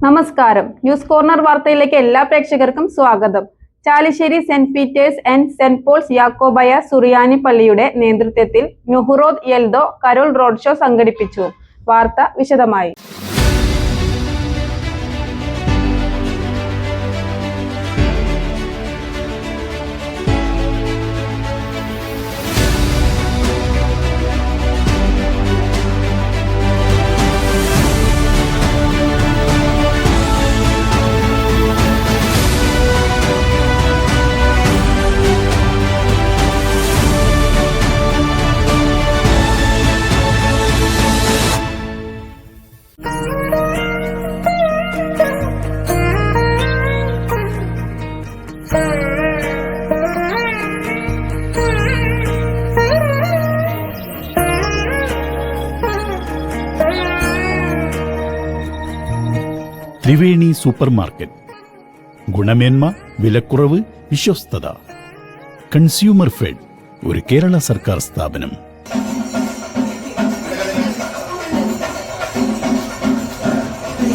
നമസ്കാരം. News corner വാർത്തയിലേക്ക് എല്ലാ പ്രേക്ഷകർക്കും സ്വാഗതം. Chalissery Saint Peter's and Saint Paul's യാക്കോബായ സുറിയാനി പള്ളിയുടെ നേതൃത്വത്തിൽ നുഹ്റോദ് യെൽദോ കരോൾ റോഡ് ഷോ സംഘടിപ്പിച്ചു. വാർത്ത വിശദമായി. Triveni supermarket. ഗുണമേന്മ, വിലക്കുറവ്, വിശ്വസ്തത. കൺസ്യൂമർ ഫെഡ്, ഒരു കേരള സർക്കാർ സ്ഥാപനം.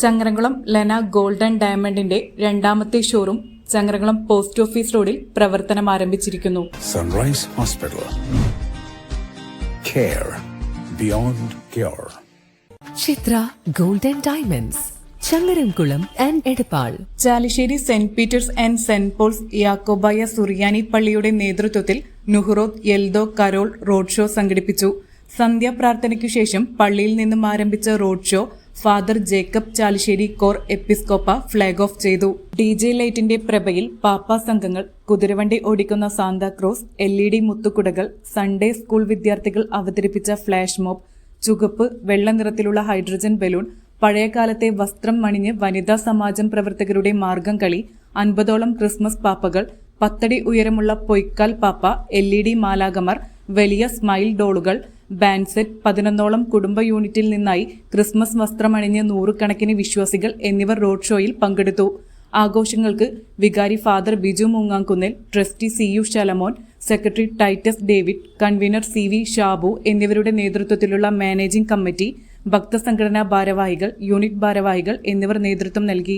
ചങ്ങരംകുളം ലെന ഗോൾഡൻ ഡയമണ്ടിന്റെ രണ്ടാമത്തെ ഷോറൂം ചങ്ങരംകുളം പോസ്റ്റ് ഓഫീസ് റോഡിൽ പ്രവർത്തനം ആരംഭിച്ചിരിക്കുന്നു. Sunrise hospital, care beyond cure. Chitra golden diamonds, Changaramkulam and Edappal. Chalissery Saint Peter's and Saint Paul's യാക്കോബായ സുറിയാനി പള്ളിയുടെ നേതൃത്വത്തിൽ നുഹ്റോദ് യെൽദോ കരോൾ റോഡ് ഷോ സംഘടിപ്പിച്ചു. സന്ധ്യാപ്രാർത്ഥനയ്ക്കു ശേഷം പള്ളിയിൽ നിന്നും ആരംഭിച്ച road show father Jacob Chalissery കോർ എപ്പിസ്കോപ്പ ഫ്ളാഗ് ഓഫ് ചെയ്തു. DJ ലൈറ്റിന്റെ പ്രഭയിൽ പാപ്പാ സംഘങ്ങൾ, കുതിരവണ്ടി ഓടിക്കുന്ന സാന്താക്രോസ്, LED മുത്തുകുടകൾ, സൺഡേ സ്കൂൾ വിദ്യാർത്ഥികൾ അവതരിപ്പിച്ച ഫ്ലാഷ് മോബ്, ചുവപ്പ് വെള്ള നിറത്തിലുള്ള ഹൈഡ്രജൻ ബലൂൺ, പഴയകാലത്തെ വസ്ത്രം മണിഞ്ഞ് വനിതാ സമാജം പ്രവർത്തകരുടെ മാർഗം കളി, 50ഓളം ക്രിസ്മസ് പാപ്പകൾ, 10 അടി ഉയരമുള്ള പൊയ്ക്കാൽ പാപ്പ, LED മാലാകമാർ, വലിയ സ്മൈൽ ഡോളുകൾ, ബാൻഡ് സെറ്റ്, 11ഓളം കുടുംബ യൂണിറ്റിൽ നിന്നായി ക്രിസ്മസ് വസ്ത്രമണിഞ്ഞ് 100 കണക്കിന് വിശ്വാസികൾ എന്നിവർ റോഡ് ഷോയിൽ പങ്കെടുത്തു. ആഘോഷങ്ങൾക്ക് വികാരി father Biju Moongamkunnil, trustee CU Shalamon, secretary Titus David, convenor CV Shabu എന്നിവരുടെ നേതൃത്വത്തിലുള്ള മാനേജിംഗ് കമ്മിറ്റി, ഭക്തസംഘടനാ ഭാരവാഹികൾ, യൂണിറ്റ് ഭാരവാഹികൾ എന്നിവർ നേതൃത്വം നൽകി.